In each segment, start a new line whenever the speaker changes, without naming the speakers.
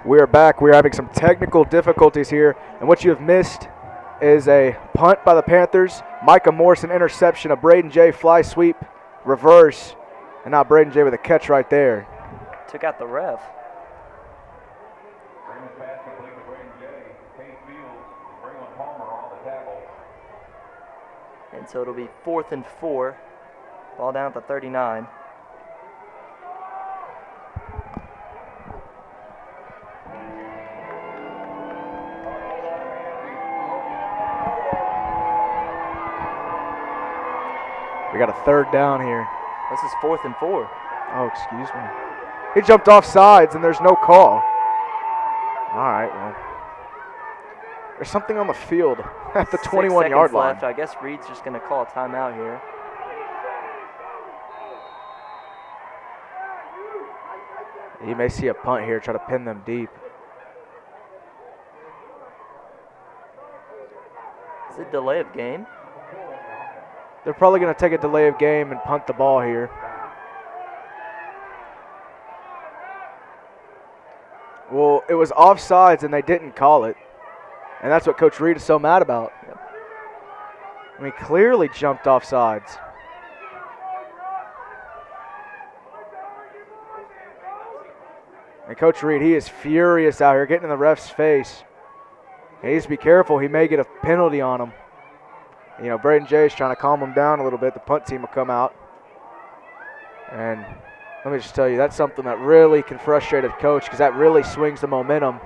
We are back. We are having some technical difficulties here, and what you have missed is a punt by the Panthers, Micah Morrison interception, a Braden J fly sweep, reverse, and now Braden J with a catch right there.
Took out the ref. And so it'll be 4th and 4. Ball down at the 39.
We got a 3rd down here.
This is 4th and 4.
Oh, excuse me. He jumped off sides and there's no call. All right, well. There's something on the field at the 21-yard line.
Left. I guess Reed's just going to call a timeout here.
He may see a punt here, try to pin them deep.
Is it delay of game?
They're probably going to take a delay of game and punt the ball here. Well, it was offsides and they didn't call it. And that's what Coach Reed is so mad about. I mean, clearly jumped offsides. And Coach Reed, he is furious out here, getting in the ref's face. He needs to be careful. He may get a penalty on him. You know, Braden J is trying to calm him down a little bit. The punt team will come out. And let me just tell you, that's something that really can frustrate a coach because that really swings the momentum.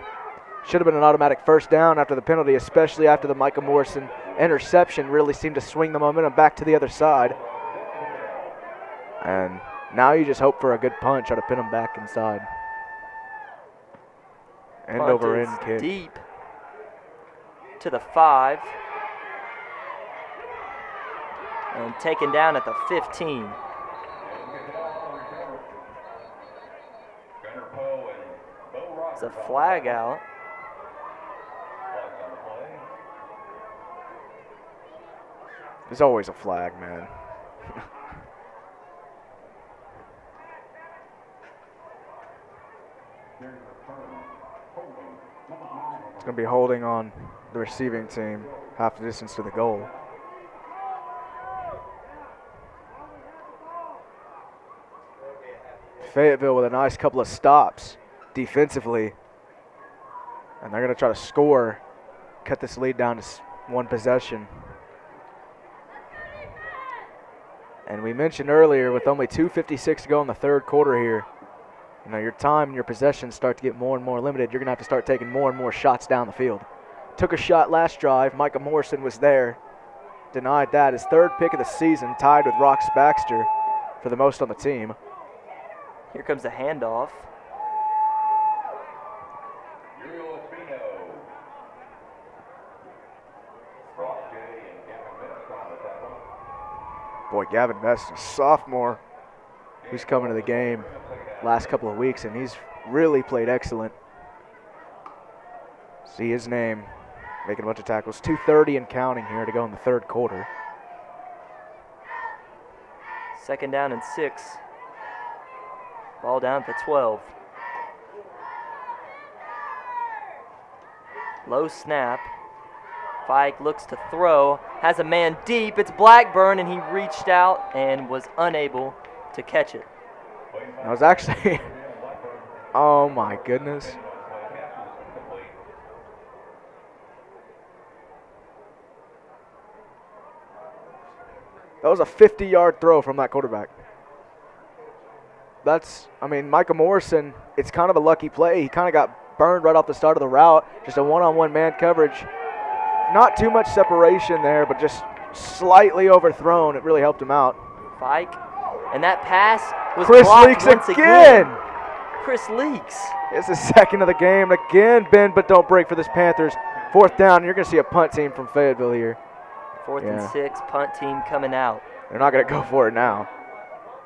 Should have been an automatic 1st down after the penalty, especially after the Micah Morrison interception really seemed to swing the momentum back to the other side. And now you just hope for a good punt, try to pin them back inside. End
Punt
over
is
end kick.
Deep to the 5. And taken down at the 15. It's a flag out.
There's always a flag, man. It's going to be holding on the receiving team half the distance to the goal. Fayetteville with a nice couple of stops defensively. And they're going to try to score, cut this lead down to 1 possession. And we mentioned earlier, with only 2:56 to go in the 3rd quarter here, you know, your time and your possessions start to get more and more limited. You're going to have to start taking more and more shots down the field. Took a shot last drive. Micah Morrison was there. Denied that. His 3rd pick of the season, tied with Rox Baxter for the most on the team.
Here comes the handoff.
Boy, Gavin Best, a sophomore, who's coming to the game last couple of weeks, and he's really played excellent. See his name, making a bunch of tackles. 2:30 and counting here to go in the 3rd quarter.
2nd down and 6. Ball down at the 12. Low snap. Fike looks to throw, has a man deep. It's Blackburn, and he reached out and was unable to catch it.
That was actually, oh my goodness. That was a 50-yard throw from that quarterback. That's, I mean, Micah Morrison, it's kind of a lucky play. He kind of got burned right off the start of the route. Just a one-on-one man coverage. Not too much separation there, but just slightly overthrown. It really helped him out.
Fike, and that pass was
Chris
blocked
Leaks
once
again.
Chris Leaks.
It's the 2nd of the game. Again, bend but don't break for this Panthers. 4th down, you're going to see a punt team from Fayetteville here.
4th and 6, punt team coming out.
They're not going to go for it now.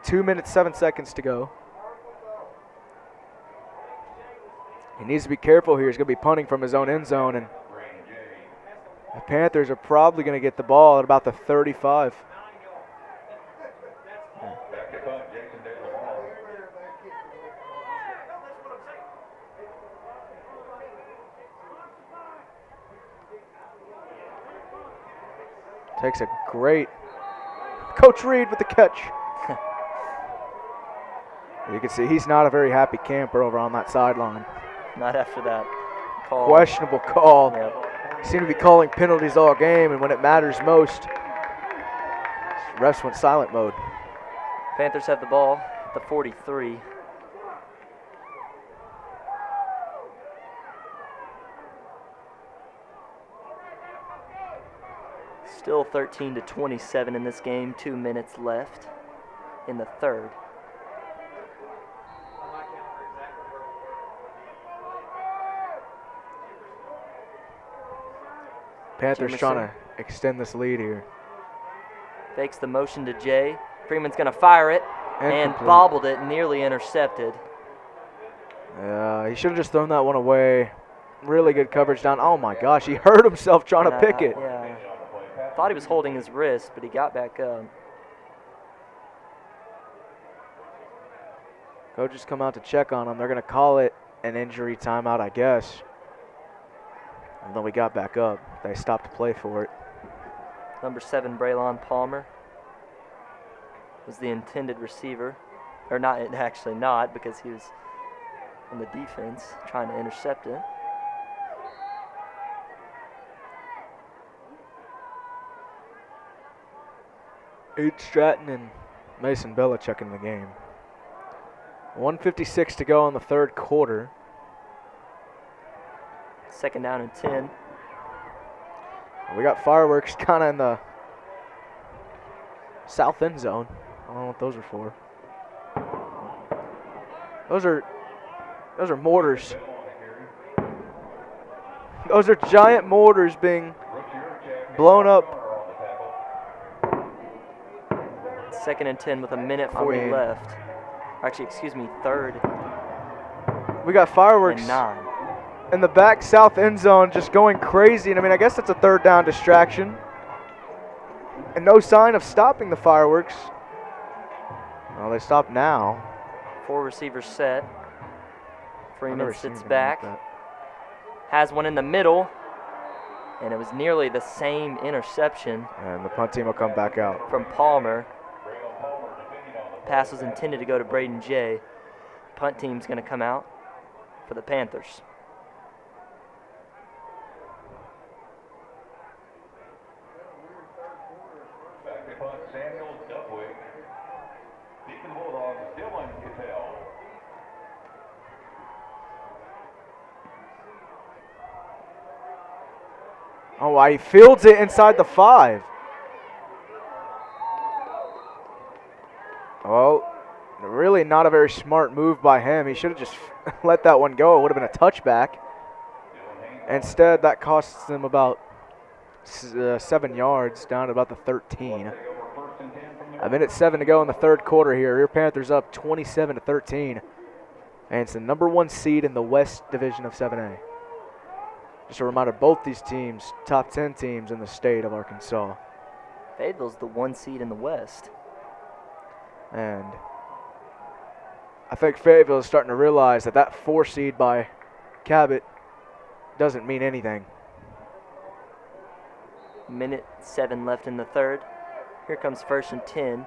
2 minutes, 7 seconds to go. He needs to be careful here. He's going to be punting from his own end zone, and the Panthers are probably going to get the ball at about the 35. Takes a great Coach Reed with the catch. You can see he's not a very happy camper over on that sideline.
Not after that call.
Questionable call.
Yep.
Seem to be calling penalties all game, and when it matters most, refs went silent mode.
Panthers have the ball, the 43. Still 13-27 in this game, 2 minutes left in the third.
Panthers
Jameson
trying to extend this lead here.
fakes the motion to Jay. Freeman's going to fire it and
Incomplete.
bobbled it, nearly intercepted.
He should have just thrown that one away. Really good coverage down. Oh my gosh, he hurt himself trying to pick it.
Yeah. Thought he was holding his wrist, but he got back up.
Coaches come out to check on him. They're going to call it an injury timeout, I guess. And then we got back up. They stopped to play for it.
Number 7, Braylon Palmer was the intended receiver. Or not, actually not, because he was on the defense trying to intercept it.
Aid Stratton and Mason Belichick in the game. 1:56 to go in the third quarter.
Second down and 10.
We got fireworks kind of in the south end zone. I don't know what those are for. Those are mortars. Those are giant mortars being blown up.
Second and 10 with a minute 40 left. Actually, excuse me, third
We got fireworks
and 9.
in the back south end zone just going crazy. And I mean, I guess that's a third down distraction. And no sign of stopping the fireworks. Well, they stopped now.
4 receivers set.
I've
Freeman
never seen
sits
anything
back.
like that.
Has one in the middle. And it was nearly the same interception
And the punt team will come back out.
from Palmer. Pass was intended to go to Braden Jay. Punt team's going to come out for the Panthers.
Back to punt, Samuel Dubwick. Deacon Bulldogs, Dylan Cattell.
Oh, wow, he fields it inside the 5. Well, really not a very smart move by him. He should have just let that one go. It would have been a touchback. Instead, that costs them about 7 yards, down to about the 13. A minute 7 to go in the third quarter here. Your Panthers up 27-13. And it's the number 1 seed in the West Division of 7A. Just a reminder, both these teams, top 10 teams in the state of Arkansas.
Fayetteville's the 1 seed in the West.
And I think Fayetteville is starting to realize that that 4 seed by Cabot doesn't mean anything.
Minute 7 left in the third. Here comes 1st and 10.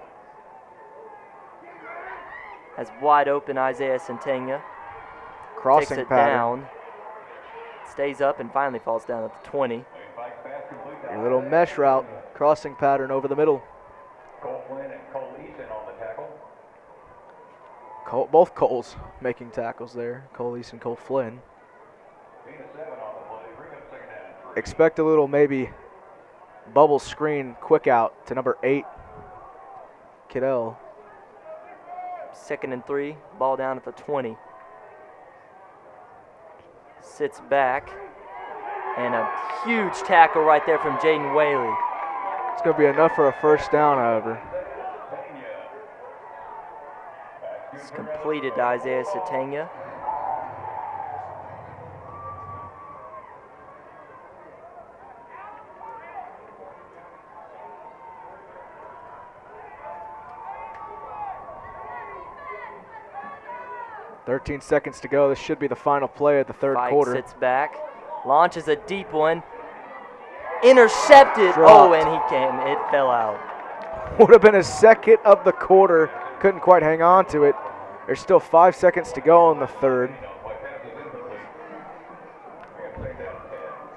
Has wide open Isaiah Centenga.
Crossing
Takes it
pattern.
down. Stays up and finally falls down at the 20.
A little mesh route. Crossing pattern over the middle.
Cole Flynn and Cole Eason on the tackle.
Both Coles making tackles there. Cole East and Cole Flynn.
Being a 7 on the play, bring up second down and 3.
Expect a little maybe bubble screen quick out to number 8, Kidell.
2nd and 3. Ball down at the 20. Sits back. And a huge tackle right there from Jaden Whaley.
It's going to be enough for a first down, however.
It's completed to Isaiah Centenga.
.13 seconds to go. This should be the final play of the third
Fike
quarter.
sits back, launches a deep one, Intercepted.
Dropped.
Oh, and it fell out.
Would have been his second of the quarter. Couldn't quite hang on to it. There's still 5 seconds to go in the third.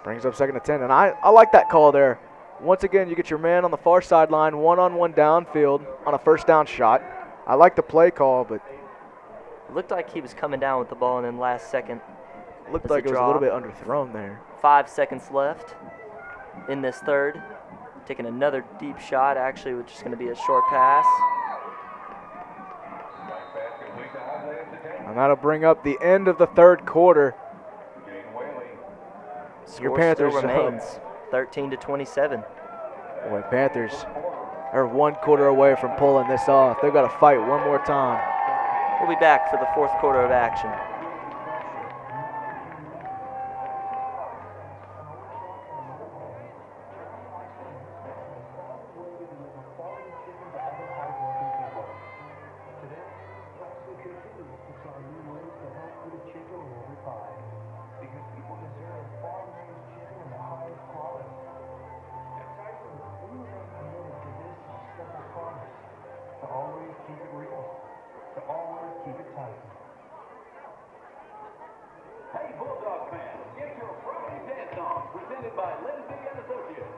Brings up 2nd and 10, and I like that call there. Once again, you get your man on the far sideline, one-on-one downfield on a first down shot. I like the play call, but
It looked like he was coming down with the ball, and then last second,
looked
It's
like
a
it was a
draw.
little bit underthrown there.
5 seconds left in this third. Taking another deep shot, actually, which is going to be a short pass.
And that'll bring up the end of the third quarter.
Score
Panthers,
still remains 13-27.
Boy, Panthers are 1 quarter away from pulling this off. They've got to fight one more time.
We'll be back for the 4th quarter of action.
Hey, Bulldog fans, get your Friday dance on, presented by Lindsay and Associates.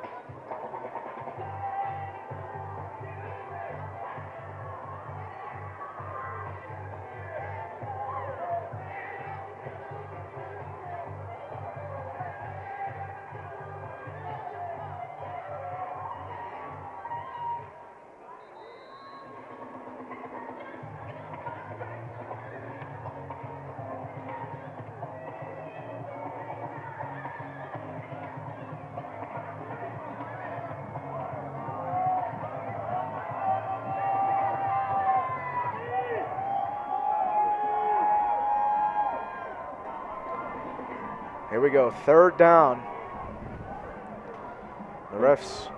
Here we go, 3rd down. The refs.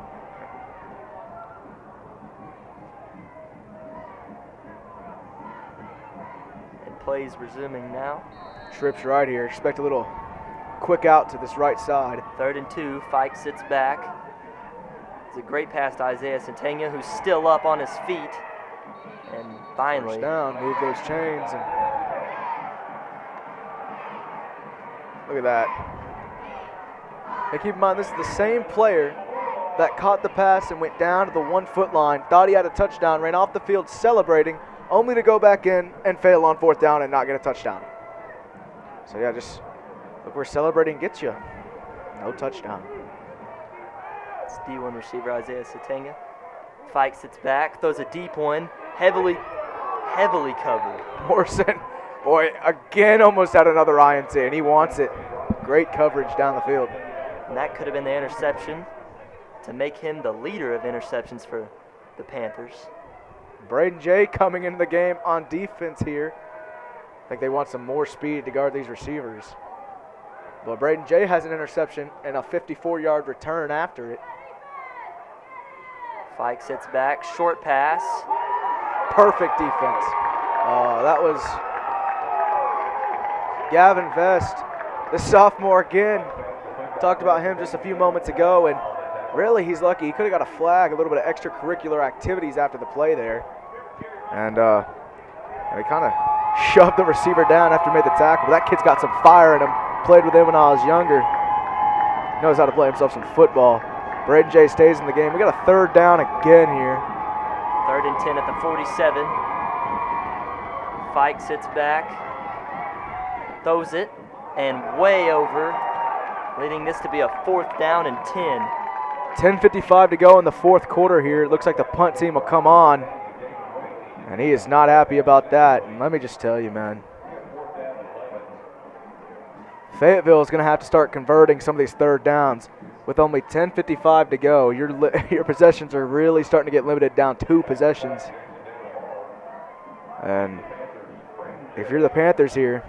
And plays resuming now.
Trips right here. Expect a little quick out to this right side.
3rd and 2. Fike sits back. It's a great pass to Isaiah Centenga, who's still up on his feet. And finally,
First down, move those chains. And look at that. And keep in mind, this is the same player that caught the pass and went down to the 1 foot line, thought he had a touchdown, ran off the field celebrating, only to go back in and fail on 4th down and not get a touchdown. So yeah, just look where celebrating gets you. No touchdown.
it's D1 receiver Isaiah Centenga. Fike sits back, throws a deep one, heavily covered.
Morrison, boy, again almost had another INT, and he wants it. Great coverage down the field.
And that could have been the interception to make him the leader of interceptions for the Panthers.
Braden Jay coming into the game on defense here. I think they want some more speed to guard these receivers. Well, Braden Jay has an interception and a 54-yard return after it.
Fike sits back, short pass.
Perfect defense. That was Gavin Vest, the sophomore again. Talked about him just a few moments ago, and really he's lucky. He could have got a flag, a little bit of extracurricular activities after the play there. And he kind of shoved the receiver down after he made the tackle. But that kid's got some fire in him. Played with him when I was younger. Knows how to play himself some football. Braden Jay stays in the game. We got a 3rd down again here.
3rd and 10 at the 47. Fike sits back, throws it, and way over, leading this to be a 4th down and 10.
10:55 to go in the 4th quarter here. It looks like the punt team will come on. And he is not happy about that. And let me just tell you, man. Fayetteville is going to have to start converting some of these 3rd downs. With only 10:55 to go, your possessions are really starting to get limited down 2 possessions. And if you're the Panthers here,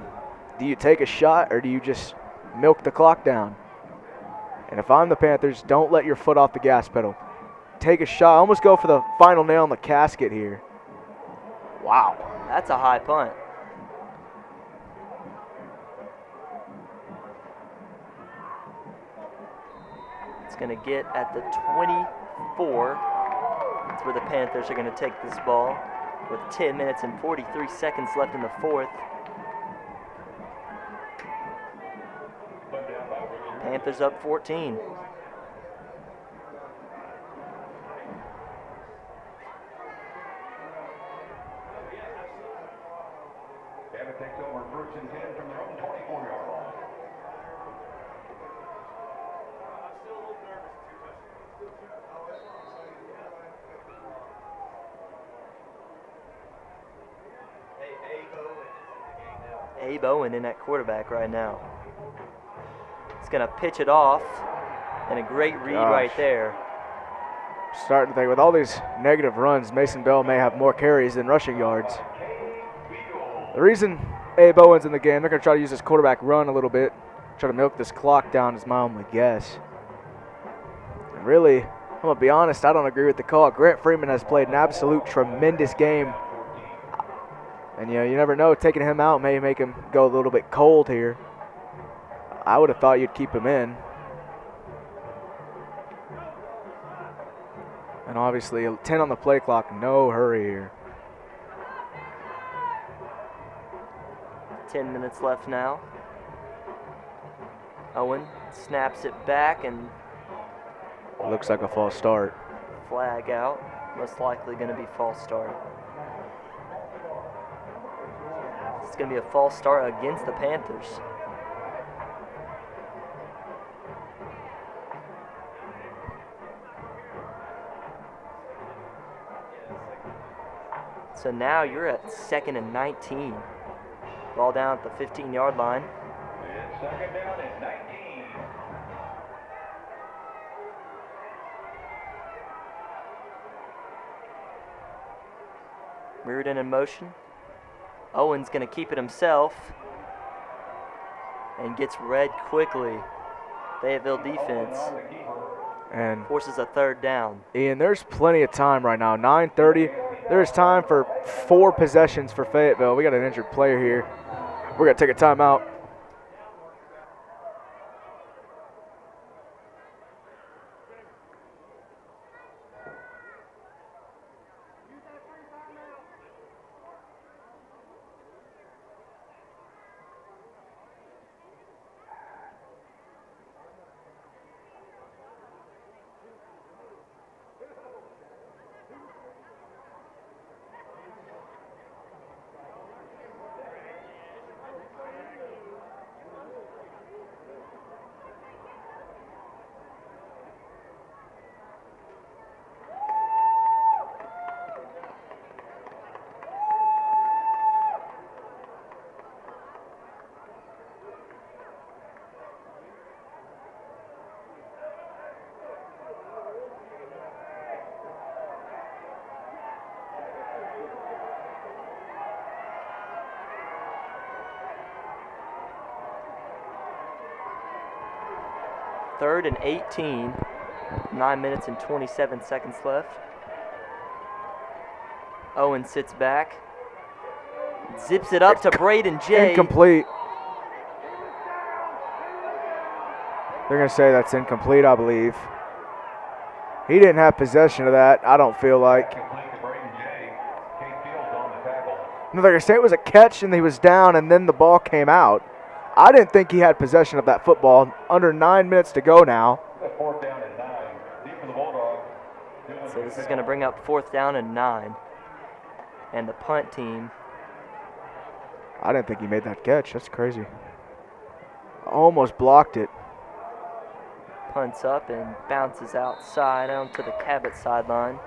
do you take a shot or do you just milk the clock down? And if I'm the Panthers, don't let your foot off the gas pedal. Take a shot. Almost go for the final nail in the casket here. Wow.
That's a high punt. It's going to get at the 24. That's where the Panthers are going to take this ball with 10 minutes and 43 seconds left in the fourth. Panthers up 14.
Cabot takes over 1st and 10 from their own 24-yard line.
Abe Owen in at quarterback right now. He's going to pitch it off, and a great read right there.
Starting to think, with all these negative runs, Mason Bell may have more carries than rushing yards. The reason Abe Owen's in the game, they're going to try to use this quarterback run a little bit, try to milk this clock down is my only guess. And really, I'm going to be honest, I don't agree with the call. Grant Freeman has played an absolute tremendous game. And, you never know, taking him out may make him go a little bit cold here. I would have thought you'd keep him in. And obviously, 10 on the play clock, no hurry here.
10 minutes left now. Owen snaps it back and
Looks like a false start.
flag out. Most likely going to be false start. It's going to be a false start against the Panthers. So now you're at 2nd and 19. Ball down at the 15-yard line.
It's 2nd down and 19.
Reardon in motion. Owen's going to keep it himself and gets red quickly. Fayetteville defense
And
forces a 3rd down.
Ian, there's plenty of time right now. 9:30. There's time for 4 possessions for Fayetteville. We got an injured player here. We're going to take a timeout.
Third and 18. 9 minutes and 27 seconds left. Owen sits back. Zips it up to Braden J.
Incomplete. They're going to say that's incomplete, I believe. He didn't have possession of that, I don't feel like.
Complete to Braden J. Kate Fields on the tackle.
No, they're going to say it was a catch and he was down and then the ball came out. I didn't think he had possession of that football. Under 9 minutes to go now.
4th down and 9. Deep for the Bulldogs.
So this is going to bring up 4th down and 9. And the punt team.
I didn't think he made that catch. That's crazy. Almost blocked it.
Punts up and bounces outside onto the Cabot sideline.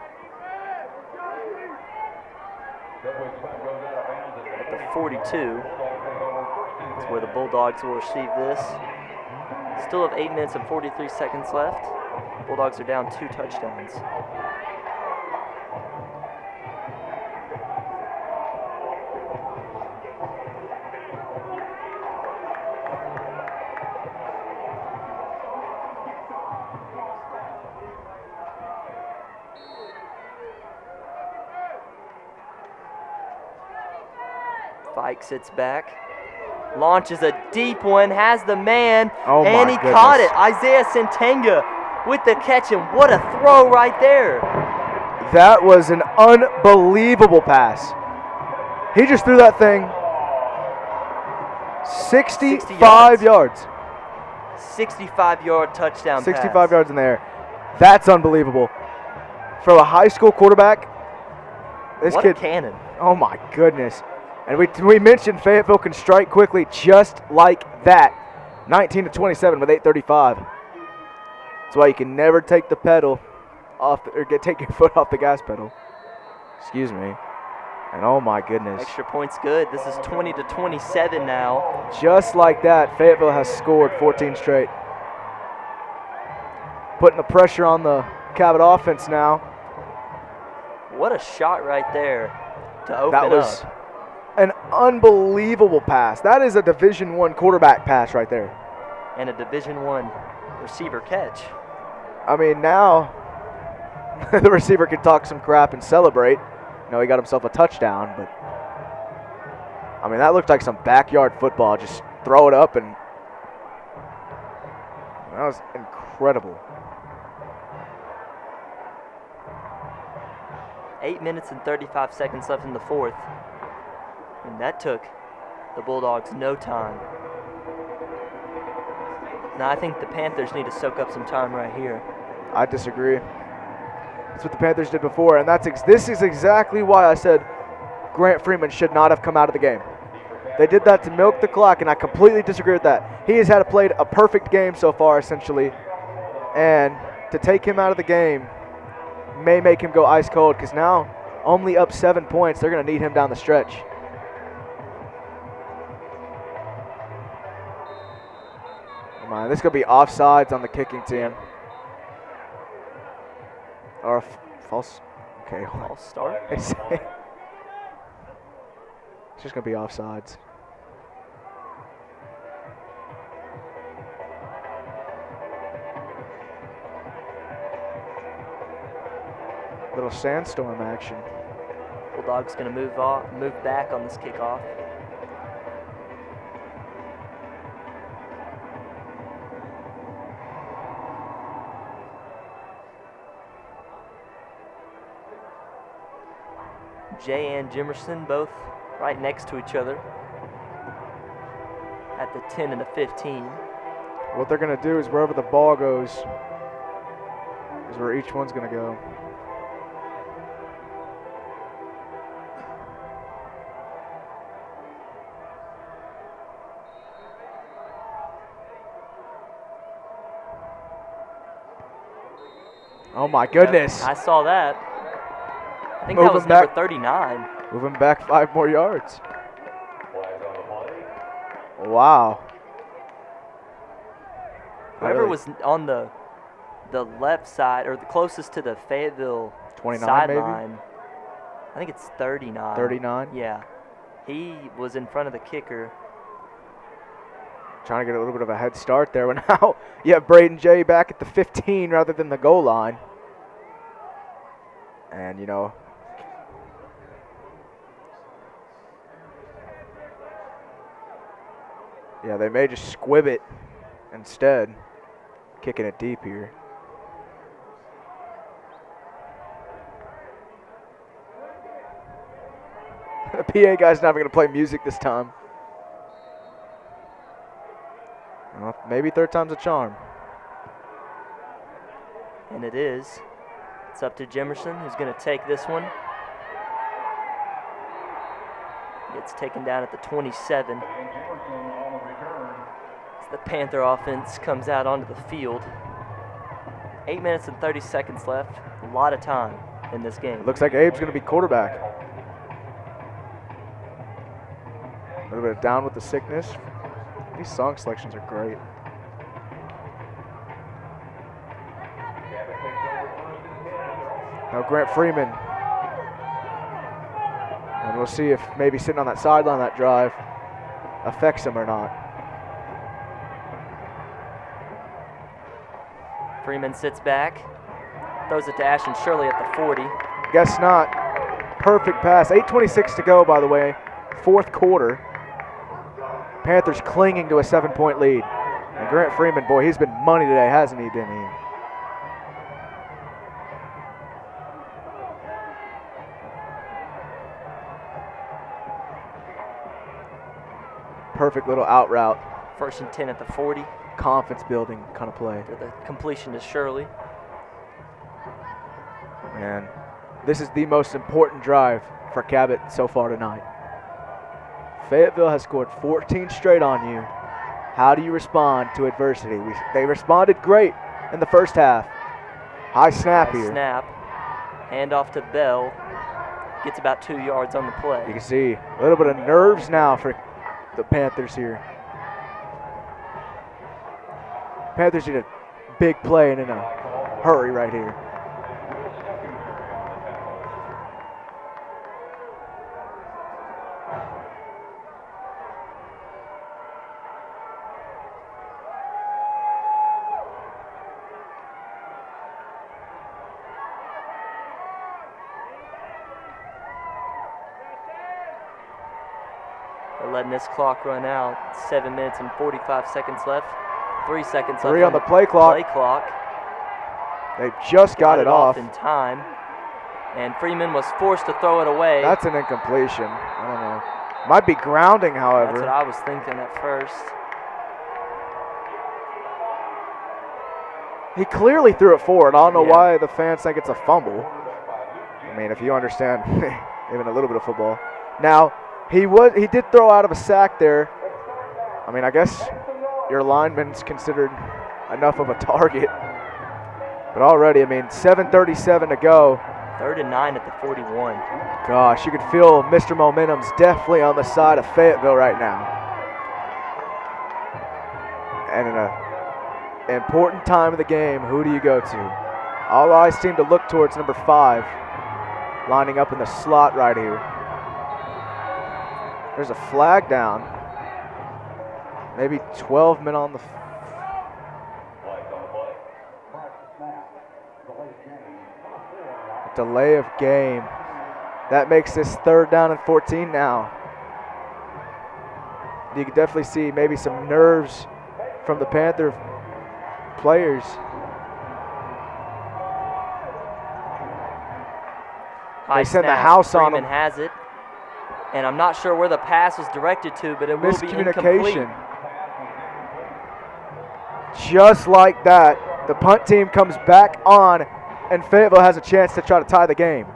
At the 42. That's where the Bulldogs will receive this. Still have 8 minutes and 43 seconds left. Bulldogs are down 2 touchdowns. Fike sits back, launches a deep one, has the man,
Oh
and
my
he
goodness.
caught it. Isaiah Santanga with the catch, and what a throw right there.
That was an unbelievable pass. He just threw that thing 65 yards.
65-yard touchdown
65
pass.
yards in the air. That's unbelievable. For a high school quarterback, this
What
kid.
a cannon.
Oh my goodness. And we mentioned Fayetteville can strike quickly just like that. 19-27 with 8:35. That's why you can never take the pedal off take your foot off the gas pedal. Excuse me. And oh my goodness.
Extra points good. This is 20-27 now.
Just like that, Fayetteville has scored 14 straight. Putting the pressure on the Cabot offense now.
What a shot right there to open
That was
up.
an unbelievable pass. That is a Division I quarterback pass right there.
And a Division I receiver catch.
I mean, now the receiver can talk some crap and celebrate. You know, he got himself a touchdown, but I mean, that looked like some backyard football. Just throw it up, and that was incredible.
8 minutes and 35 seconds left in the fourth. And that took the Bulldogs no time. Now I think the Panthers need to soak up some time right here.
I disagree. That's what the Panthers did before, and this is exactly why I said Grant Freeman should not have come out of the game. They did that to milk the clock, and I completely disagree with that. He has played a perfect game so far, essentially, and to take him out of the game may make him go ice cold, because now only up 7 points. They're going to need him down the stretch. Come on, this is going to be offsides on the kicking team. Or a false. Okay,
False start.
It's just going to be offsides. Little sandstorm action.
Bulldogs going to move back on this kickoff. Jay and Jimerson both right next to each other at the 10 and the 15.
What they're going to do is wherever the ball goes is where each one's going to go. Oh my goodness.
I saw that. I think that
Moving
was number
back.
39.
Moving back 5 more yards.
Flags on the play.
Wow.
Whoever was on the left side or the closest to the Fayetteville
29
sideline, I think it's 39.
39?
Yeah. He was in front of the kicker.
Trying to get a little bit of a head start there. But now you have Braden Jay back at the 15 rather than the goal line. And, you know, yeah, they may just squib it instead, kicking it deep here. The PA guy's not even going to play music this time. Well, maybe third time's a charm.
And it is. It's up to Jimerson, who's going to take this one. Gets taken down at the 27.
And Jefferson on the return.
As the Panther offense comes out onto the field. 8 minutes and 30 seconds left. A lot of time in this game.
It looks like Abe's going to be quarterback. A little bit of down with the sickness. These song selections are great. Now Grant Freeman. And we'll see if maybe sitting on that sideline that drive affects him or not.
Freeman sits back. Throws it to Ashton Shirley at the 40.
Guess not. Perfect pass. 8:26 to go, by the way. Fourth quarter. Panthers clinging to a 7-point lead. And Grant Freeman, boy, he's been money today, hasn't he, Denny? perfect little out route.
1st and 10 at the 40.
Confidence building kind of play.
To the completion to Shirley.
And this is the most important drive for Cabot so far tonight. Fayetteville has scored 14 straight on you. How do you respond to adversity? They responded great in the first half. High snap here.
Snap. Hand off to Bell. Gets about 2 yards on the play.
You can see a little bit of nerves now for the Panthers here. Panthers need a big play and in a hurry right here.
They're letting this clock run out. 7 minutes and 45 seconds left. 3 seconds left.
3 on the play clock. They just got it off
in time. And Freeman was forced to throw it away.
That's an incompletion. I don't know. Might be grounding, however.
That's what I was thinking at first.
He clearly threw it forward. I don't know why the fans think it's a fumble. I mean, if you understand even a little bit of football. Now, he did throw out of a sack there. I mean, I guess your lineman's considered enough of a target. But already, I mean, 7:37 to go.
3rd and 9 at the 41.
Gosh, you can feel Mr. Momentum's definitely on the side of Fayetteville right now. And in an important time of the game, who do you go to? All eyes seem to look towards number 5, lining up in the slot right here. There's a flag down. Maybe 12 men on the delay of game. That makes this 3rd down and 14 now. You can definitely see maybe some nerves from the Panther players. They send the house on them.
Freeman has it. And I'm not sure where the pass was directed to, but it will be incomplete.
Just like that, the punt team comes back on, and Fayetteville has a chance to try to tie the game.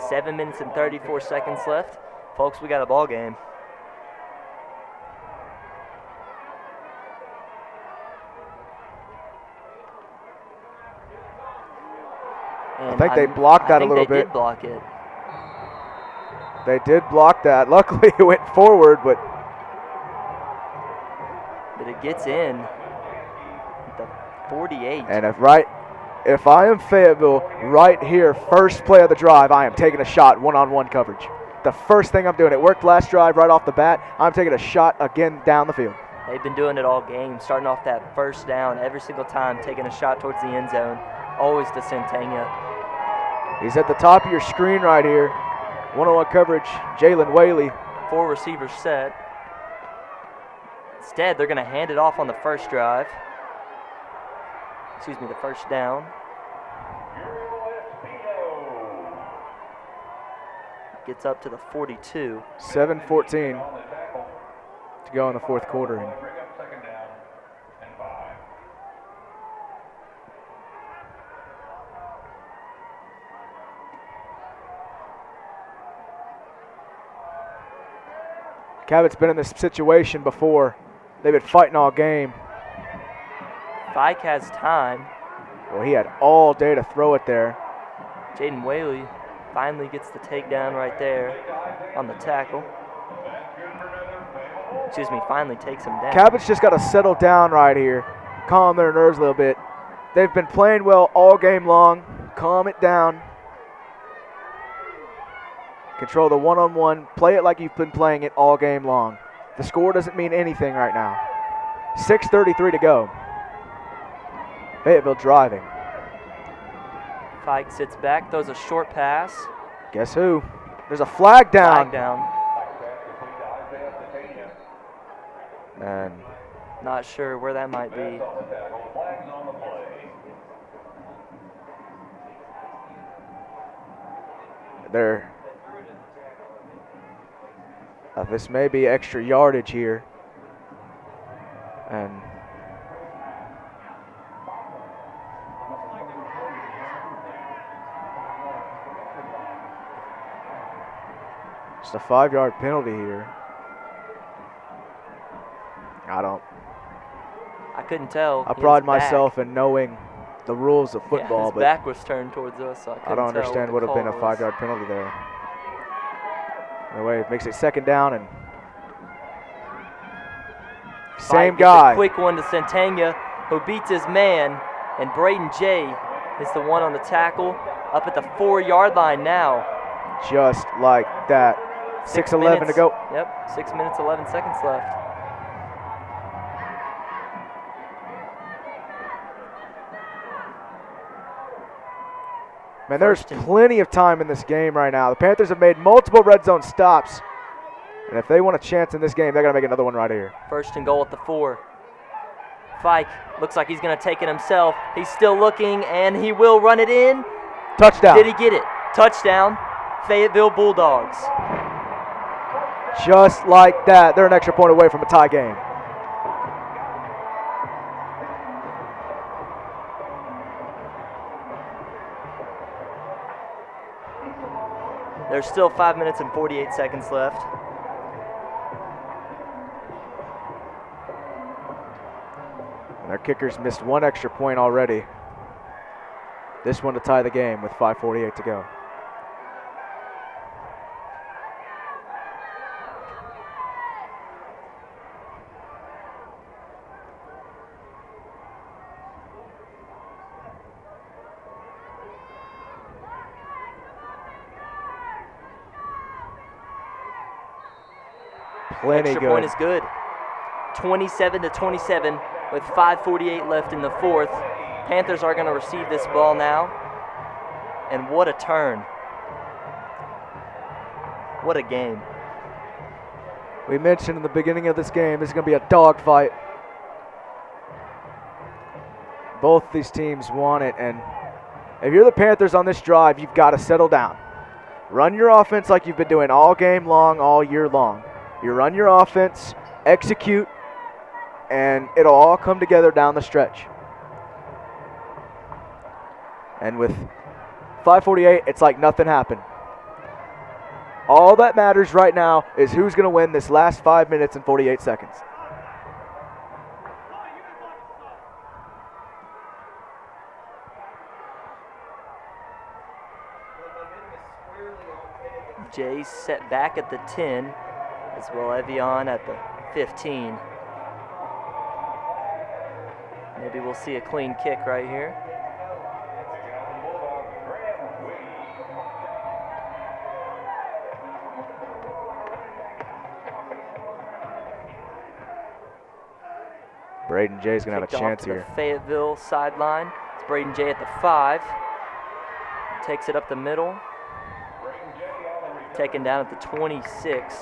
Seven minutes and 34 seconds left. Folks, we got a ball game.
I think they blocked that a little bit.
They did block it.
They did block that. Luckily, it went forward, but
it gets in at the 48.
And if I am Fayetteville right here, first play of the drive, I am taking a shot, one-on-one coverage. The first thing I'm doing. It worked last drive right off the bat. I'm taking a shot again down the field.
They've been doing it all game, starting off that first down every single time, taking a shot towards the end zone, always to Centennia.
He's at the top of your screen right here. One-on-one coverage, Jalen Whaley.
4 receivers set. Instead, they're going to hand it off on the first drive. The first down. Gets up to the 42.
7:14 to go in the 4th quarter. Cabot's been in this situation before. They've been fighting all game.
Fike has time.
Well, he had all day to throw it there.
Jaden Whaley finally gets the takedown right there on the tackle. Finally takes him down.
Cabot's just got to settle down right here. Calm their nerves a little bit. They've been playing well all game long. Calm it down. Control the one-on-one. Play it like you've been playing it all game long. The score doesn't mean anything right now. 6:33 to go. Fayetteville driving.
Fike sits back, throws a short pass.
Guess who? There's a flag down. And
not sure where that might be.
This may be extra yardage here. And it's a 5-yard penalty here.
I couldn't tell.
I pride myself in knowing the rules of football,
his
but
back was turned towards us, so
I don't understand what would have been a 5-yard penalty there. Anyway, it makes it 2nd down, and same guy.
A quick one to Santana, who beats his man, and Braden Jay is the one on the tackle up at the 4-yard line now.
Just like that. 6:11 to go.
Yep, 6 minutes, 11 seconds left.
Man, there's plenty of time in this game right now. The Panthers have made multiple red zone stops. And if they want a chance in this game, they're going to make another one right here.
1st and goal at the 4. Fike looks like he's going to take it himself. He's still looking, and he will run it in.
Touchdown.
Did he get it? Touchdown, Fayetteville Bulldogs.
Just like that. They're an extra point away from a tie game.
There's still 5 minutes and 48 seconds left.
And their kickers missed 1 extra point already. This one to tie the game with 5:48 to go. Plenty
Extra
good.
point is good. 27-27 with 5:48 left in the 4th. Panthers are going to receive this ball now. And what a turn. What a game.
We mentioned in the beginning of this game, this is going to be a dogfight. Both these teams want it, and if you're the Panthers on this drive, you've got to settle down. Run your offense like you've been doing all game long, all year long. You run your offense, execute, and it'll all come together down the stretch. And with 5:48, it's like nothing happened. All that matters right now is who's going to win this last 5 minutes and 48 seconds.
Jay's set back at the 10, as well Evian at the 15. Maybe we'll see a clean kick right here.
Braden Jay's going to have a chance here.
The Fayetteville sideline. It's Braden Jay at the 5. Takes it up the middle. Taken down at the 26.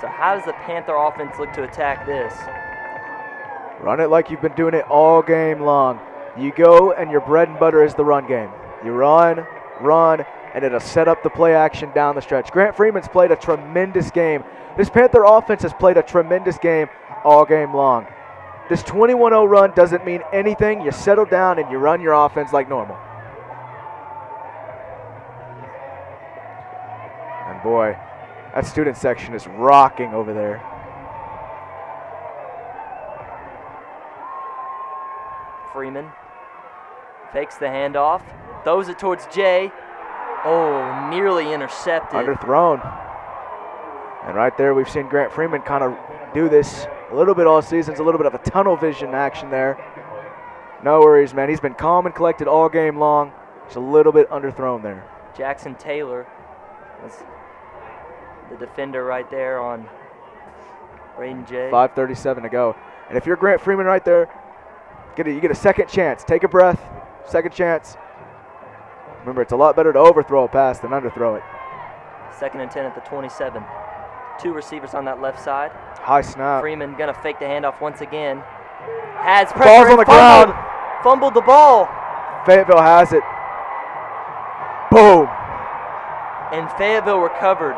So how does the Panther offense look to attack this?
Run it like you've been doing it all game long. You go and your bread and butter is the run game. You run, and it'll set up the play action down the stretch. Grant Freeman's played a tremendous game. This Panther offense has played a tremendous game all game long. This 21-0 run doesn't mean anything. You settle down and you run your offense like normal. And boy, that student section is rocking over there.
Freeman fakes the handoff, throws it towards Jay. Oh, nearly intercepted.
Underthrown. And right there, we've seen Grant Freeman kind of do this a little bit all season. It's a little bit of a tunnel vision action there. No worries, man. He's been calm and collected all game long. Just a little bit underthrown there.
Jackson Taylor was the defender right there on Braden Jay.
5:37 to go. And if you're Grant Freeman right there, you get a second chance. Take a breath. Second chance. Remember, it's a lot better to overthrow a pass than underthrow it.
2nd and 10 at the 27. 2 receivers on that left side.
High snap.
Freeman gonna fake the handoff once again. Has pressure.
Ball's on the ground.
Fumbled the ball.
Fayetteville has it. Boom.
And Fayetteville recovered.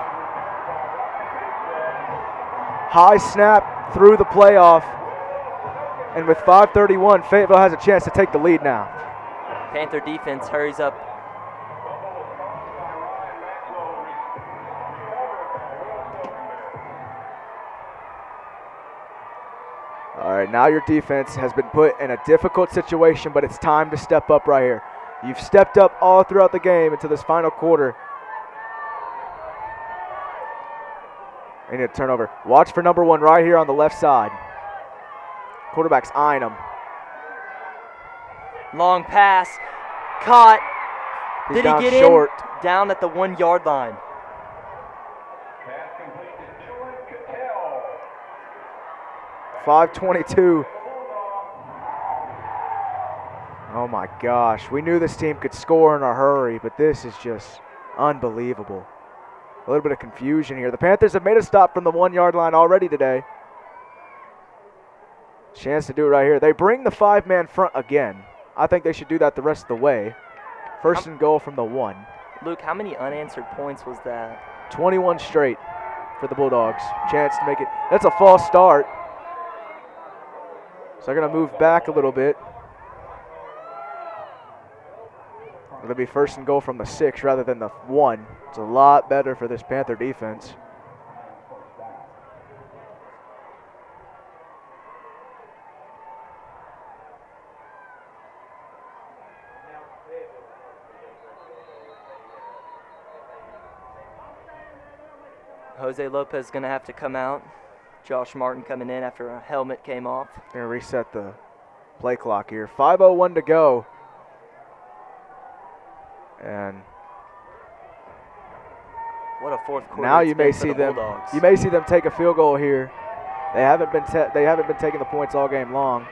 High snap through the playoff. And with 5:31, Fayetteville has a chance to take the lead now.
Panther defense hurries up.
All right, now your defense has been put in a difficult situation, but it's time to step up right here. You've stepped up all throughout the game into this final quarter. They need a turnover. Watch for number 1 right here on the left side. Quarterback's eyeing him.
Long pass. Caught.
He's
Did he
down
get
short.
in? Down at the 1 yard line.
Pass complete to Dylan Cattell.
5:22. Oh my gosh. We knew this team could score in a hurry, but this is just unbelievable. A little bit of confusion here. The Panthers have made a stop from the 1 yard line already today. Chance to do it right here. They bring the 5-man front again. I think they should do that the rest of the way. First and goal from the 1.
Luke, how many unanswered points was that?
21 straight for the Bulldogs. Chance to make it. That's a false start. So they're going to move back a little bit. It'll be first and goal from the 6 rather than the 1. It's a lot better for this Panther defense.
Jose Lopez is going to have to come out. Josh Martin coming in after a helmet came off.
Going to reset the play clock here. 5:01 to go. And
What a fourth quarter.
now
it's
you
been
may
for
see
the
them.
Bulldogs.
You may see them take a field goal here. They haven't been taking the points all game long.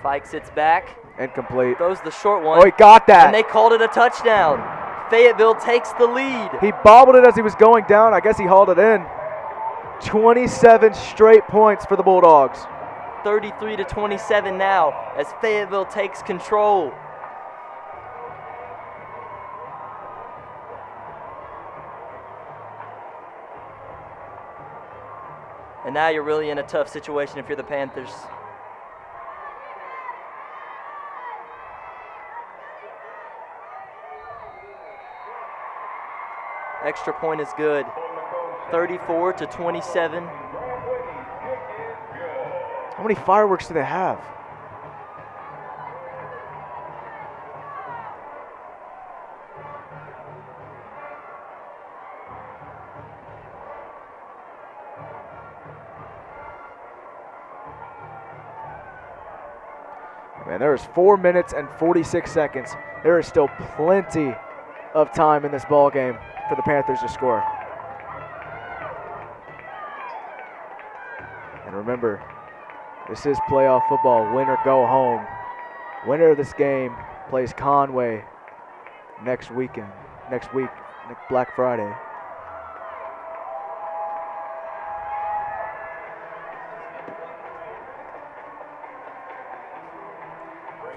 Fike sits back,
Incomplete.
throws the short one,
Oh, he got that.
and they called it a touchdown. Fayetteville takes the lead.
He bobbled it as he was going down. I guess he hauled it in. 27 straight points for the Bulldogs.
33-27 now as Fayetteville takes control. And now you're really in a tough situation if you're the Panthers. Extra point is good. 34-27.
How many fireworks do they have? Man, there is 4 minutes and 46 seconds. There is still plenty of time in this ball game for the Panthers to score. And remember, this is playoff football, win or go home. Winner of this game plays Conway next week, Black Friday.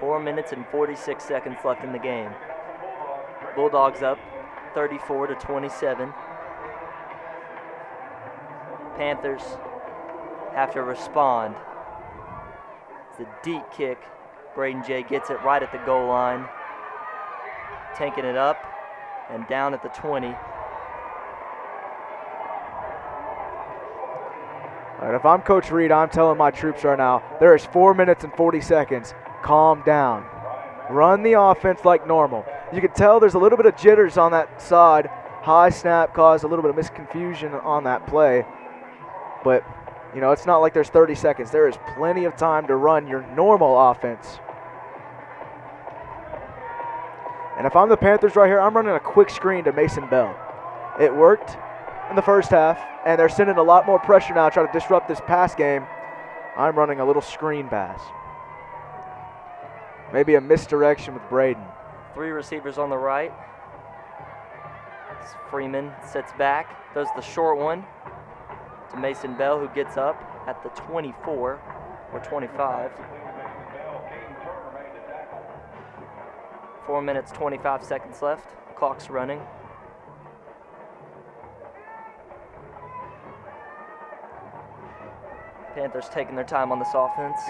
Four minutes and 46 seconds left in the game. Bulldogs up 34-27. Panthers have to respond. It's a deep kick. Braden J gets it right at the goal line. Tanking it up and down at the 20.
All right, if I'm Coach Reed, I'm telling my troops right now, there is 4 minutes and 40 seconds. Calm down. Run the offense like normal. You can tell there's a little bit of jitters on that side. High snap caused a little bit of misconfusion on that play. But, you know, it's not like there's 30 seconds. There is plenty of time to run your normal offense. And if I'm the Panthers right here, I'm running a quick screen to Mason Bell. It worked in the first half, and they're sending a lot more pressure now trying to disrupt this pass game. I'm running a little screen pass. Maybe a misdirection with Braden.
Three receivers on the right. Freeman sits back, throws the short one to Mason Bell, who gets up at the 24 or 25. 4 minutes, 25 seconds left. Clock's running. Panthers taking their time on this offense.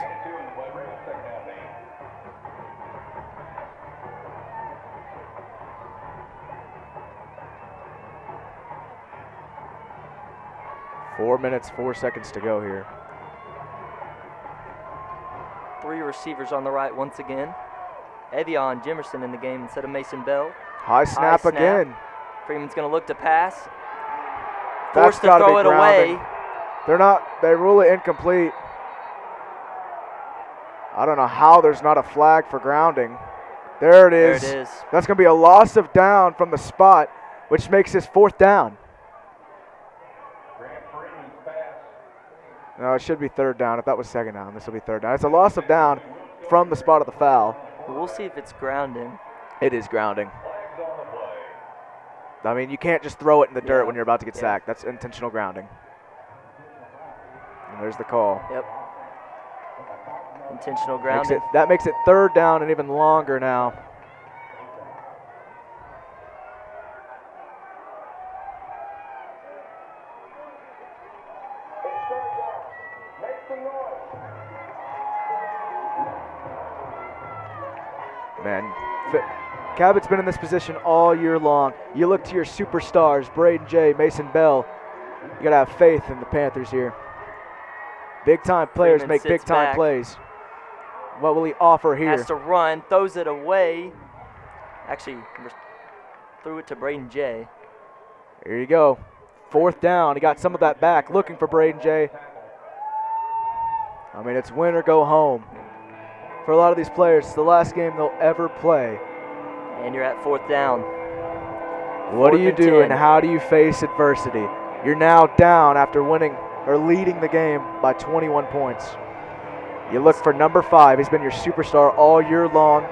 4 minutes, 4 seconds to go here.
3 receivers on the right once again. Evian Jimerson in the game instead of Mason Bell.
High snap again.
Freeman's going to look to pass.
That's
Forced to throw it
grounding.
away.
They rule it incomplete. I don't know how there's not a flag for grounding. There it is.
There it is.
That's going to be a loss of down from the spot, which makes this 4th down. No, it should be 3rd down. If that was 2nd down, this will be 3rd down. It's a loss of down from the spot of the foul.
We'll see if it's grounding.
It is grounding. I mean, you can't just throw it in the dirt when you're about to get sacked. That's intentional grounding. And there's the call.
Yep. Intentional grounding.
That makes it 3rd down and even longer now. Man, Cabot's been in this position all year long. You look to your superstars, Braden J, Mason Bell. You got to have faith in the Panthers here. Big-time players make big-time plays. What will he offer here?
Has to run, throws it away. Actually, threw it to Braden J.
Here you go. 4th down. He got some of that back, looking for Braden J. I mean, it's win or go home. For a lot of these players, it's the last game they'll ever play.
And you're at 4th down.
What do you do and how do you face adversity? You're now down after winning or leading the game by 21 points. You look for number 5. He's been your superstar all year long.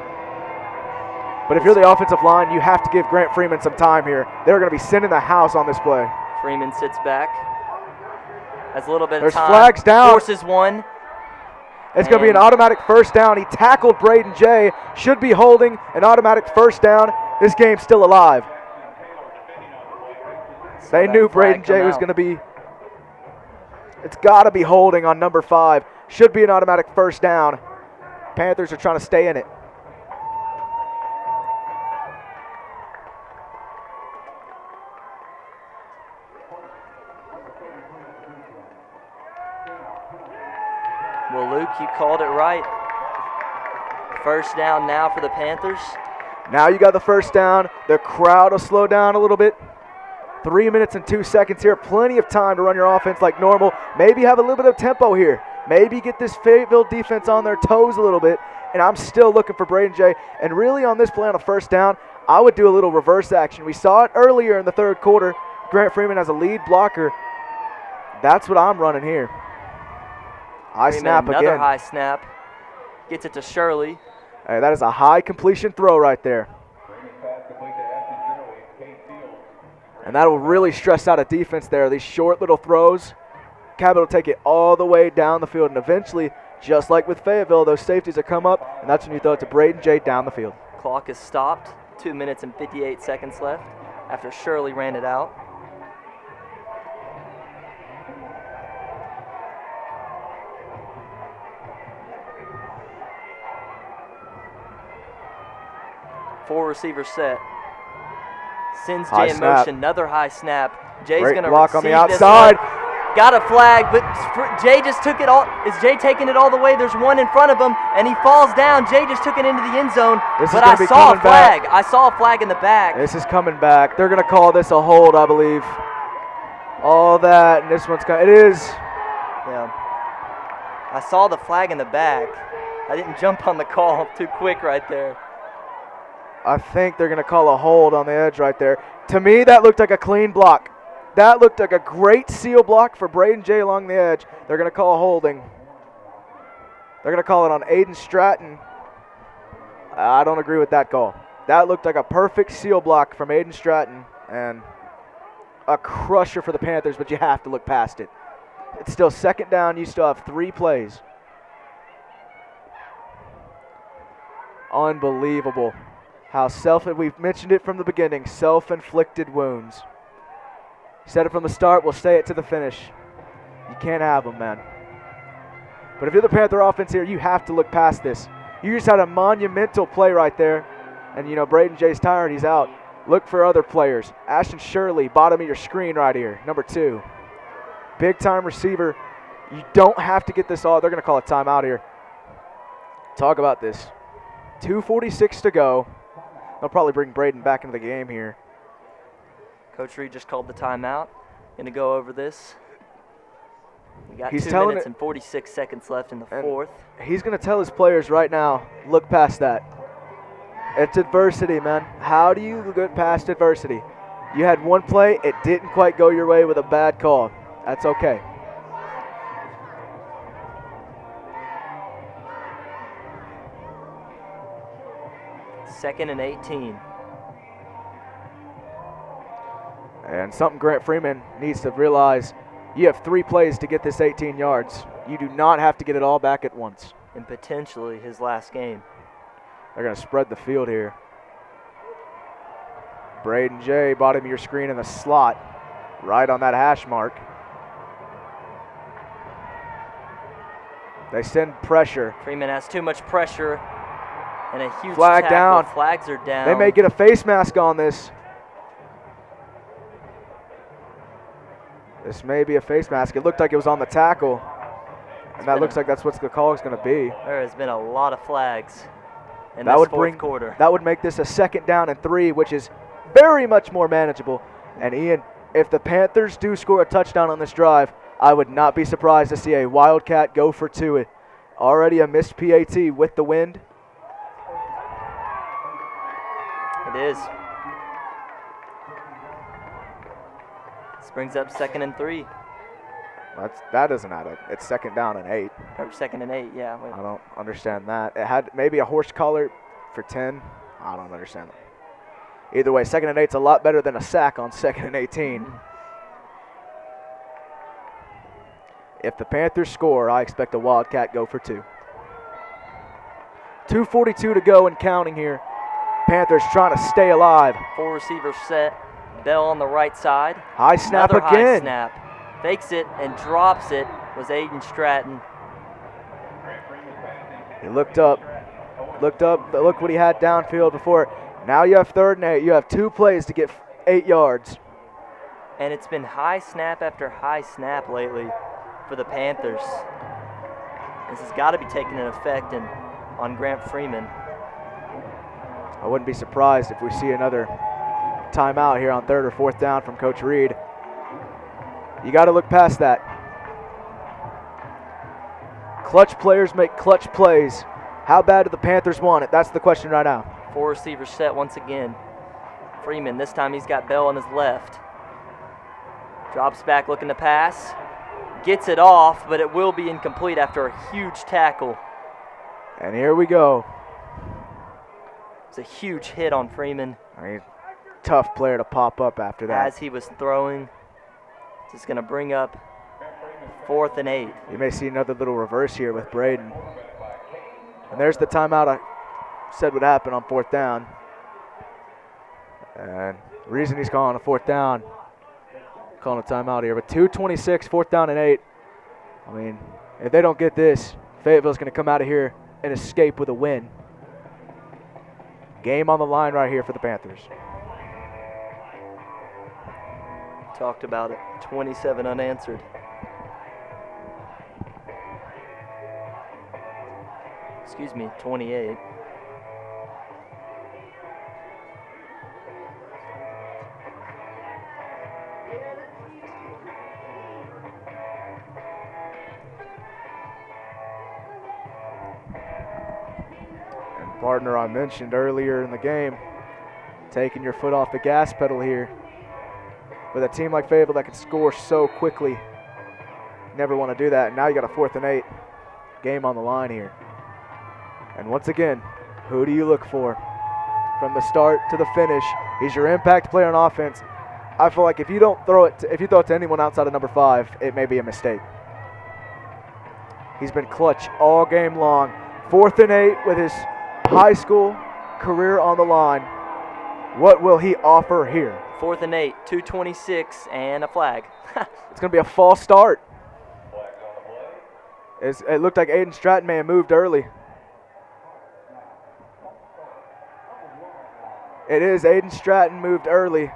But if you're the offensive line, you have to give Grant Freeman some time here. They're going to be sending the house on this play.
Freeman sits back. Has a little bit
There's
of time.
Flags down.
Forces one.
It's going to be an automatic 1st down. He tackled Braden J. Should be holding an automatic 1st down. This game's still alive. They knew Braden J was going to be. It's got to be holding on number 5. Should be an automatic 1st down. Panthers are trying to stay in it.
Well, Luke, you called it right. 1st down now for the Panthers.
Now you got the 1st down. The crowd will slow down a little bit. 3 minutes and 2 seconds here. Plenty of time to run your offense like normal. Maybe have a little bit of tempo here. Maybe get this Fayetteville defense on their toes a little bit. And I'm still looking for Braden J. And really on this play on a 1st down, I would do a little reverse action. We saw it earlier in the 3rd quarter. Grant Freeman has a lead blocker. That's what I'm running here. High snap again.
Another high snap. Gets it to Shirley.
Hey, that is a high completion throw right there. And that will really stress out a defense there. These short little throws. Cabot will take it all the way down the field. And eventually, just like with Fayetteville, those safeties will come up. And that's when you throw it to Braden J down the field.
Clock is stopped. 2 minutes and 58 seconds left after Shirley ran it out. Four receivers set. Sends Jay in motion. Another high snap. Jay's going to
block on the outside.
Got a flag, but Jay just took it all. Is Jay taking it all the way? There's one in front of him, and he falls down. Jay just took it into the end zone. But I saw a flag. I saw a flag in the back.
This is coming back. They're going to call this a hold, I believe. All that, and this one's coming. It is.
Yeah. I saw the flag in the back. I didn't jump on the call too quick right there.
I think they're going to call a hold on the edge right there. To me, that looked like a clean block. That looked like a great seal block for Braden J along the edge. They're going to call holding. They're going to call it on Aiden Stratton. I don't agree with that call. That looked like a perfect seal block from Aiden Stratton and a crusher for the Panthers, but you have to look past it. It's still 2nd down. You still have 3 plays. Unbelievable we've mentioned it from the beginning, self-inflicted wounds. Said it from the start, we'll say it to the finish. You can't have them, man. But if you're the Panther offense here, you have to look past this. You just had a monumental play right there. And, Braden Jay's tired. He's out. Look for other players. Ashton Shirley, bottom of your screen right here, number 2. Big-time receiver. You don't have to get this all. They're going to call a timeout here. Talk about this. 2:46 to go. They'll probably bring Braden back into the game here.
Coach Reed just called the timeout. Going to go over this. We got
He's
2
telling
minutes
it-
and 46 seconds left in the
And
4th.
He's going to tell his players right now, look past that. It's adversity, man. How do you get past adversity? You had one play, it didn't quite go your way with a bad call. That's okay.
Second and 18.
And something Grant Freeman needs to realize, you have 3 plays to get this 18 yards. You do not have to get it all back at once.
And potentially his last game.
They're going to spread the field here. Braden Jay, bottom of your screen in the slot, right on that hash mark. They send pressure.
Freeman has too much pressure. And a huge
Flag
tackle.
down.
Flags are down.
They may get a face mask on this. This may be a face mask. It looked like it was on the tackle. And that looks like that's what the call is going to be.
There has been a lot of flags in
That
this
would
fourth quarter.
That would make this a 2nd down and 3, which is very much more manageable. And Ian, if the Panthers do score a touchdown on this drive, I would not be surprised to see a Wildcat go for 2. Already a missed PAT with the wind.
It is. This brings up 2nd and 3.
That doesn't add up. It's 2nd down and 8.
Or 2nd and 8, yeah. Wait.
I don't understand that. It had maybe a horse collar for 10. I don't understand that. Either way, 2nd and 8's a lot better than a sack on 2nd and 18. If the Panthers score, I expect a Wildcat go for 2. 2:42 to go and counting here. Panthers trying to stay alive.
4 receivers set. Bell on the right side.
High snap
Another
again.
high snap. Fakes it and drops it was Aiden Stratton.
He looked up, look what he had downfield before. Now you have 3rd and 8. You have 2 plays to get 8 yards.
And it's been high snap after high snap lately for the Panthers. This has got to be taking an effect on Grant Freeman.
I wouldn't be surprised if we see another timeout here on 3rd or 4th down from Coach Reed. You got to look past that. Clutch players make clutch plays. How bad do the Panthers want it? That's the question right now.
4 receivers set once again. Freeman, this time he's got Bell on his left. Drops back looking to pass. Gets it off, but it will be incomplete after a huge tackle.
And here we go.
It's a huge hit on Freeman.
I mean, tough player to pop up after that.
As he was throwing. This is going to bring up 4th and 8.
You may see another little reverse here with Braden. And there's the timeout I said would happen on 4th down. And the reason he's calling a 4th down, calling a timeout here. But 2:26, 4th down and 8. I mean, if they don't get this, Fayetteville's going to come out of here and escape with a win. Game on the line right here for the Panthers.
Talked about it. 27 unanswered. Excuse me, 28.
And partner, I mentioned earlier in the game, taking your foot off the gas pedal here. With a team like Fayetteville that can score so quickly, never want to do that. And now you got a 4th and 8. Game on the line here. And once again, who do you look for? From the start to the finish, he's your impact player on offense. I feel like if you don't throw it, if you throw it to anyone outside of number 5, it may be a mistake. He's been clutch all game long. 4th and 8 with his high school career on the line. What will he offer here?
4th and 8, 2:26, and a flag.
It's going to be a false start. It looked like Aiden Stratton may have moved early. It is Aiden Stratton moved early.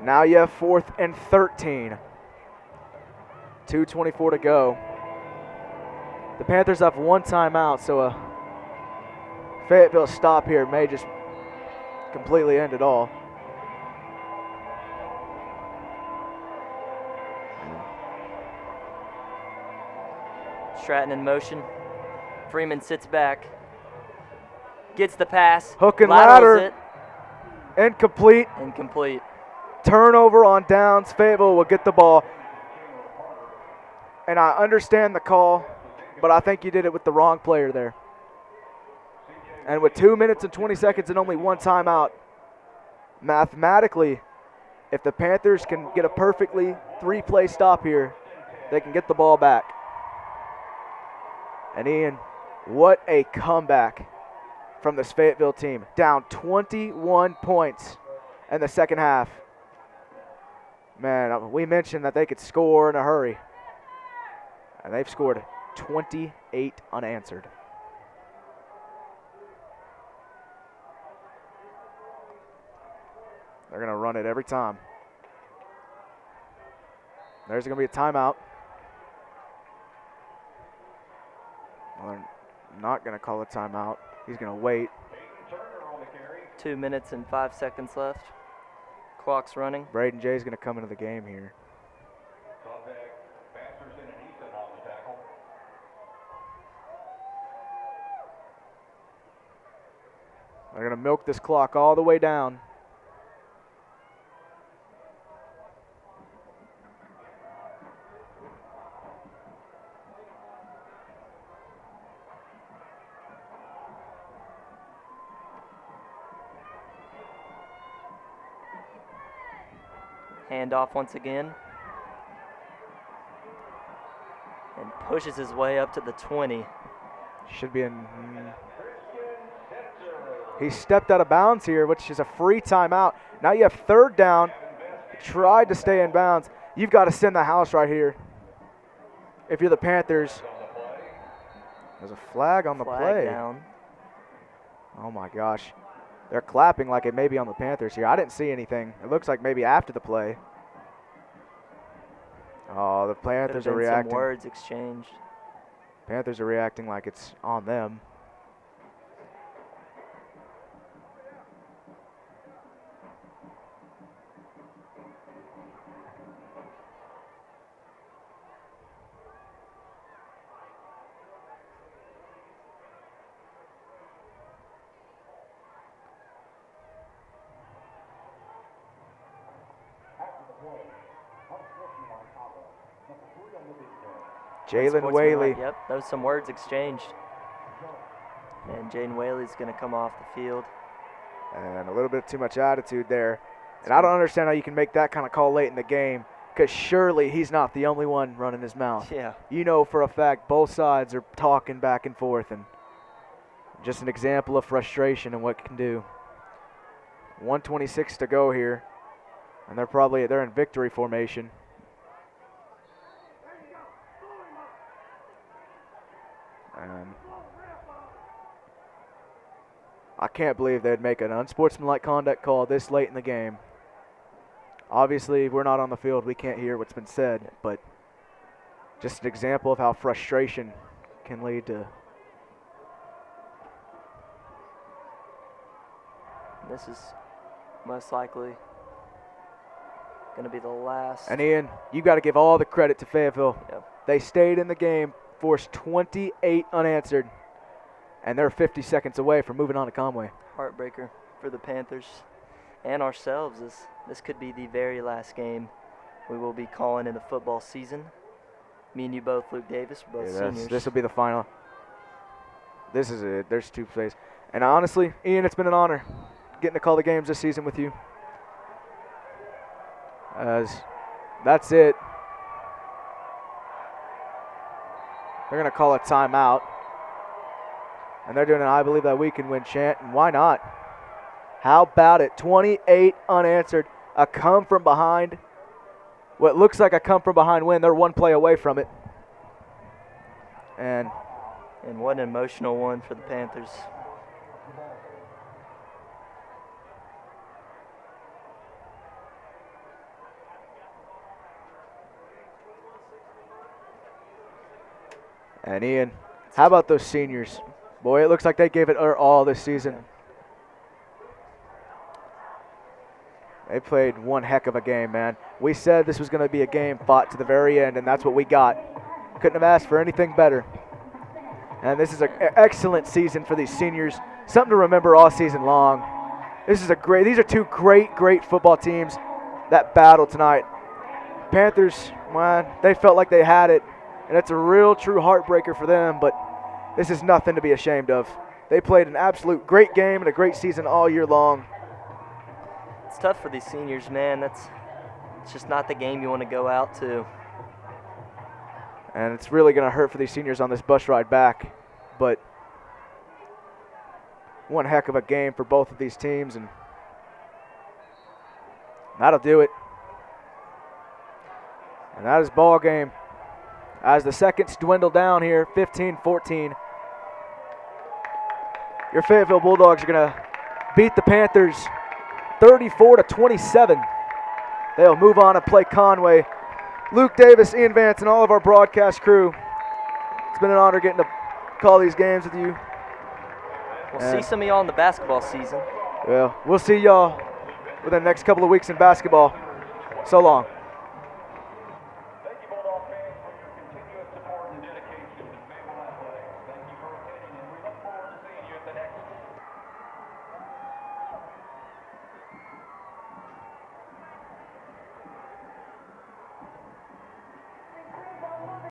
Now you have 4th and 13. 2:24 to go. The Panthers have one timeout, so a Fayetteville stop here may just completely end it all.
Stratton in motion. Freeman sits back. Gets the pass.
Hook and
laterals
ladder. Incomplete.
Incomplete.
Turnover on downs. Fayetteville will get the ball. And I understand the call, but I think you did it with the wrong player there. And with 2 minutes and 20 seconds and only one timeout, mathematically, if the Panthers can get a perfectly 3-play stop here, they can get the ball back. And Ian, what a comeback from this Fayetteville team. Down 21 points in the second half. Man, we mentioned that they could score in a hurry. And they've scored 28 unanswered. They're going to run it every time. There's going to be a timeout. Well, they're not going to call a timeout. He's going to wait.
2 minutes and 5 seconds left. Clock's running.
Braden Jay's going to come into the game here. They're going to milk this clock all the way down.
Handoff once again. And pushes his way up to the 20.
Should be in. He stepped out of bounds here, which is a free timeout. Now you have 3rd down. Tried to stay in bounds. You've got to send the house right here. If you're the Panthers. There's a flag on the play.
Down.
Oh my gosh. They're clapping like it may be on the Panthers here. I didn't see anything. It looks like maybe after the play. Oh, the Panthers are reacting.
Some words exchanged.
Panthers are reacting like it's on them. Jalen Whaley.
Yep, those some words exchanged. And Jaden Whaley's going to come off the field.
And a little bit too much attitude there. And I don't understand how you can make that kind of call late in the game, because surely he's not the only one running his mouth.
Yeah.
You know for a fact both sides are talking back and forth, and just an example of frustration and what it can do. 1:26 to go here, and they're in victory formation. And I can't believe they'd make an unsportsmanlike conduct call this late in the game. Obviously, we're not on the field. We can't hear what's been said, but just an example of how frustration can lead to.
This is most likely going to be the last.
And Ian, you got to give all the credit to Fayetteville.
Yep.
They stayed in the game, forced 28 unanswered, and they're 50 seconds away from moving on to Conway.
Heartbreaker for the Panthers and ourselves. This could be the very last game we will be calling in the football season. Me and you both, Luke Davis, we're both seniors.
This will be the final. This is it. There's 2 plays. And honestly, Ian, it's been an honor getting to call the games this season with you. As that's it. They're going to call a timeout. And they're doing an I believe that we can win chant, and why not? How about it? 28 unanswered. A come from behind. What looks like a come from behind win. They're one play away from it. And
what an emotional one for the Panthers.
And Ian, how about those seniors? Boy, it looks like they gave it all this season. They played one heck of a game, man. We said this was going to be a game fought to the very end, and that's what we got. Couldn't have asked for anything better. And this is an excellent season for these seniors. Something to remember all season long. These are two great football teams that battle tonight. Panthers, man, they felt like they had it, and it's a real true heartbreaker for them, but this is nothing to be ashamed of. They played an absolute great game and a great season all year long.
It's tough for these seniors, man. It's just not the game you want to go out to.
And it's really going to hurt for these seniors on this bus ride back. But one heck of a game for both of these teams, and that'll do it. And that is ball game. As the seconds dwindle down here, 15-14. Your Fayetteville Bulldogs are going to beat the Panthers 34-27. They'll move on and play Conway. Luke Davis, Ian Vance, and all of our broadcast crew. It's been an honor getting to call these games with you.
We'll see some of y'all in the basketball season.
Well, we'll see y'all within the next couple of weeks in basketball. So long.